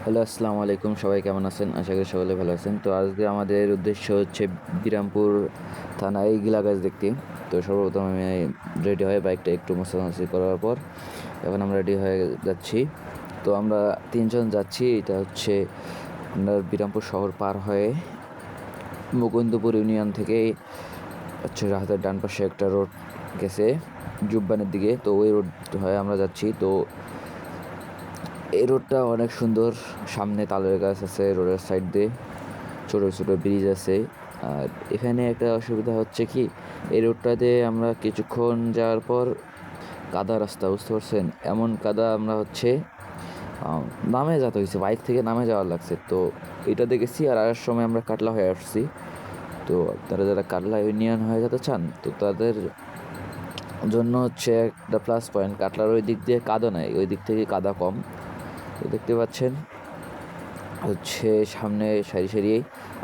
Hello, আসসালামু আলাইকুম। সবাই কেমন আছেন? আশা করি সকলে ভালো আছেন। তো আজকে আমাদের উদ্দেশ্য হচ্ছে বিরামপুর থানায় গিলা গাছ দেখতে। তো সর্বপ্রথম আমি রেডি হয়ে বাইকটা একটু মোছামুছি করার পর এখন আমরা রেডি হয়ে যাচ্ছি। তো আমরা ৩ জন যাচ্ছি। এটা হচ্ছে আপনার বিরামপুর শহর পার হয়ে মুকুন্দপুর ইউনিয়ন থেকে হচ্ছে হাতের ডান পাশে একটা রোড গেছে জুব্বানের দিকে। তো ওই রোড হয়ে আমরা যাচ্ছি। তো এই রোডটা অনেক সুন্দর। সামনে তালের গাছ আছে রোডের সাইড দিয়ে, ছোটো ছোটো ব্রিজ আছে। আর এখানে একটা অসুবিধা হচ্ছে কি, এই রোডটাতে আমরা কিছুক্ষণ যাওয়ার পর কাদা রাস্তা, বুঝতে পারছেন? এমন কাদা আমরা হচ্ছে নামে যেতে হয়েছে, বাইক থেকে নামে যাওয়ার লাগছে। তো এটা দেখেছি। আর আসার সময় আমরা কাটলা হয়ে আসছি। তো আপনারা যারা কাটলা ইউনিয়ন হয়ে যেতে চান, তো তাদের জন্য হচ্ছে একটা প্লাস পয়েন্ট, কাটলার ওই দিক দিয়ে কাদা নেই, ওই দিক থেকে কাদা কম। তো দেখতে পাচ্ছেন হচ্ছে সামনে সারি সারি।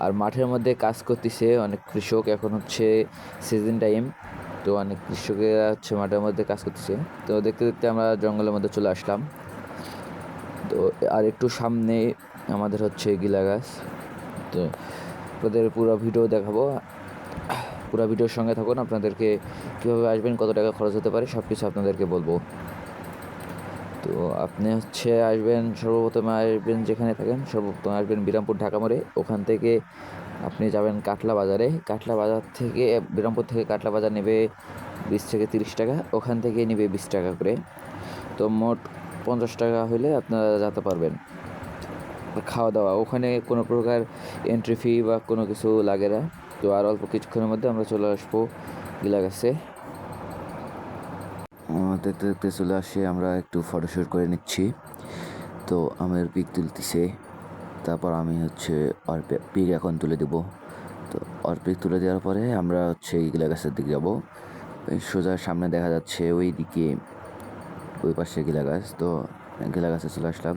আর মাঠের মধ্যে কাজ করতেছে অনেক কৃষক। এখন হচ্ছে সিজন টাইম, তো অনেক কৃষকেরা হচ্ছে মাঠের মধ্যে কাজ করতেছে। তো দেখতে দেখতে আমরা জঙ্গলের মধ্যে চলে আসলাম। তো আর একটু সামনে আমাদের হচ্ছে গিলা গাছ। তো আপনাদের পুরো ভিডিও দেখাবো, পুরো ভিডিওর সঙ্গে থাকুন। আপনাদেরকে কীভাবে আসবেন, কত টাকা খরচ হতে পারে, সব কিছু আপনাদেরকে বলবো। তো আপনি হচ্ছে আসবেন, সর্বপ্রথমে আসবেন যেখানে থাকেন, সর্বপ্রথম আসবেন বিরামপুর ঢাকা মোড়ে। ওখান থেকে আপনি যাবেন কাটলা বাজারে। কাটলা বাজার থেকে বিরামপুর থেকে কাটলা বাজার নেবে 20 থেকে 30 টাকা, ওখান থেকে নেবে 20 টাকা করে। তো মোট 50 টাকা হলে আপনারা যেতে পারবেন। খাওয়া দাওয়া ওখানে কোনো প্রকার এন্ট্রি ফি বা কোনো কিছু লাগে না। তো আর অল্প কিছুক্ষণের মধ্যে আমরা চলে আসবো গিলাগাছে। দেখতে দেখতে চলে আসি, আমরা একটু ফটোশ্যুট করে নিচ্ছি। তো আমার পিক তুলতেছে, তারপর আমি হচ্ছে ওর পিক এখন তুলে দেবো। তো ওর পিক তুলে দেওয়ার পরে আমরা হচ্ছে গিলা গাছের দিকে যাবো। সোজা সামনে দেখা যাচ্ছে ওই দিকে, ওই পাশে গিলা গাছ। তো গিলা গাছে চলে আসলাম।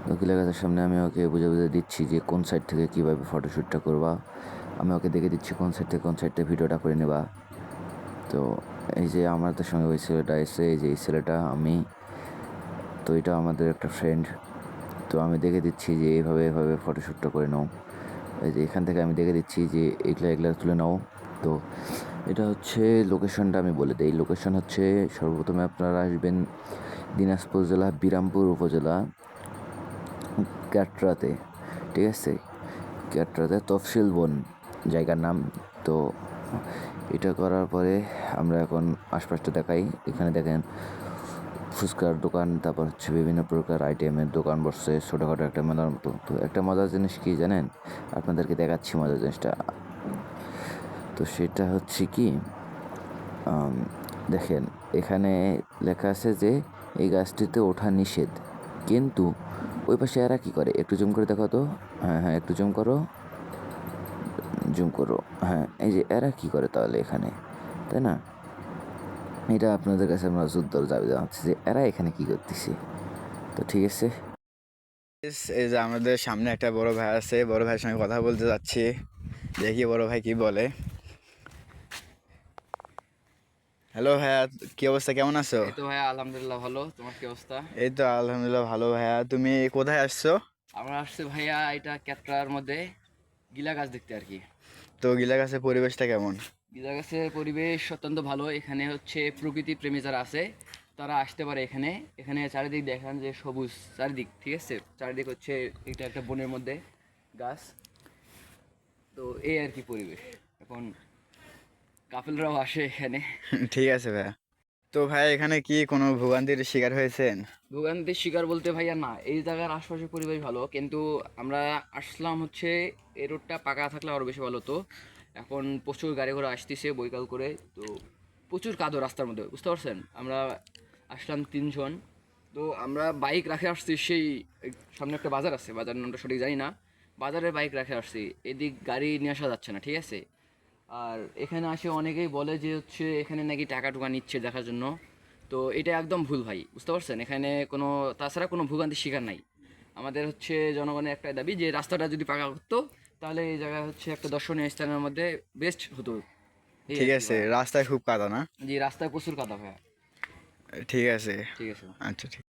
তো গিলা গাছের সামনে আমি ওকে বুঝে বুঝে দিচ্ছি যে কোন সাইড থেকে কীভাবে ফটোশ্যুটটা করবা। আমি ওকে দেখে দিচ্ছি কোন সাইড থেকে ভিডিওটা করে নেবা। তো এই যে আমাদের সঙ্গে ওই ছেলেটা এসে, এই যে এই ছেলেটা আমি, তো এটা আমাদের একটা ফ্রেন্ড। তো আমি দেখে দিচ্ছি যে এইভাবে ফটোশ্যুটটা করে নাও। এই যে এখান থেকে আমি দেখে দিচ্ছি যে এগুলা তুলে নাও। তো এটা হচ্ছে লোকেশনটা আমি বলে দিই। লোকেশন হচ্ছে সর্বপ্রথমে আপনারা আসবেন দিনাজপুর জেলা বিরামপুর উপজেলা ক্যাটরাতে, ঠিক আছে? ক্যাটরাতে তফসিল বন জায়গার নাম। তো এটা করার পরে আমরা এখন আশপাশটা দেখাই। এখানে দেখেন ফুচকার দোকান, তারপর হচ্ছে বিভিন্ন প্রকার আইটেমের দোকান বসছে, ছোটোখাটো একটা মেলার মতো। তো একটা মজার জিনিস কি জানেন? আপনাদেরকে দেখাচ্ছি মজার জিনিসটা। তো সেটা হচ্ছে কি, দেখেন এখানে লেখা আছে যে এই গাছটিতে ওঠা নিষেধ, কিন্তু ওই পাশে এরা কী করে, একটু জুম করে দেখো তো। হ্যাঁ, একটু জুম করো। হ্যাঁ, এই যে এরা কী করে তাহলে এখানে, তাই না? এটা আপনাদের কাছে আমরা জোরদার দাবি জানাচ্ছি যে এরা এখানে কী করতেছে। তো ঠিক আছে, এই যে আমাদের সামনে একটা বড় ভাই আছে, বড় ভাইয়ের সঙ্গে কথা বলতে যাচ্ছি, দেখি বড় ভাই কি বলে। হ্যালো ভাইয়া, কি অবস্থা, কেমন আছো? এই তো ভাইয়া আলহামদুলিল্লাহ ভালো। তোমার কি অবস্থা? এই তো আলহামদুলিল্লাহ ভালো। ভাইয়া তুমি কোথায় আসছো? আমরা আসছি ভাইয়া এটা ক্যাটরার মধ্যে গিলা গাছ দেখতে আর কি। তো গিলাগাছের পরিবেশটা কেমন? গিলা গাছের পরিবেশ অত্যন্ত ভালো। এখানে হচ্ছে প্রকৃতি প্রেমী যারা আছে তারা আসতে পারে এখানে। এখানে চারিদিক দেখান যে সবুজ চারিদিক, ঠিক আছে? চারিদিক হচ্ছে এটা একটা বনের মধ্যে গাছ। তো এই আর কি পরিবেশ। এখন কাপেলরাও আসে এখানে। ঠিক আছে ভাইয়া। তো ভাই এখানে কি কোনো ভোগান্তির শিকার হয়েছেন? ভোগান্তির শিকার বলতে ভাইয়া না, এই জায়গার আশপাশের পরিবেশ ভালো, কিন্তু আমরা আসলাম হচ্ছে এই রোডটা পাকা থাকলে আরও বেশি ভালো হতো। এখন প্রচুর গাড়ি ঘোড়া আসতেছে বৈকাল করে, তো প্রচুর কাদো রাস্তার মধ্যে, বুঝতে পারছেন? আমরা আসলাম 3 জন। তো আমরা বাইক রাখে আসছি সেই সামনে একটা বাজার আছে, বাজারের নামটা সঠিক জানি না। বাজারে বাইক রাখে আসছি, এদিক গাড়ি নিয়ে আসা যাচ্ছে না, ঠিক আছে? আর এখানে আসে অনেকেই বলে যে হচ্ছে এখানে নাকি টাকা টুকা নিচ্ছে দেখার জন্য। তো এটা একদম ভুল ভাই, বুঝতে পারছেন? এখানে কোনো তাছাড়া কোনো ভোগান্তির শিকার নাই। আমাদের হচ্ছে জনগণের একটাই দাবি যে রাস্তাটা যদি পাকা করতো তাহলে এই জায়গায় হচ্ছে একটা দর্শনীয় স্থানের মধ্যে বেস্ট হতো। এই ঠিক আর কি আছে, ভাইয়া। রাস্তায় খুব কাদা না? জি, রাস্তায় প্রচুর কাদা ভাইয়া। ঠিক আছে। ঠিক আছে। আচ্ছা, ঠিক।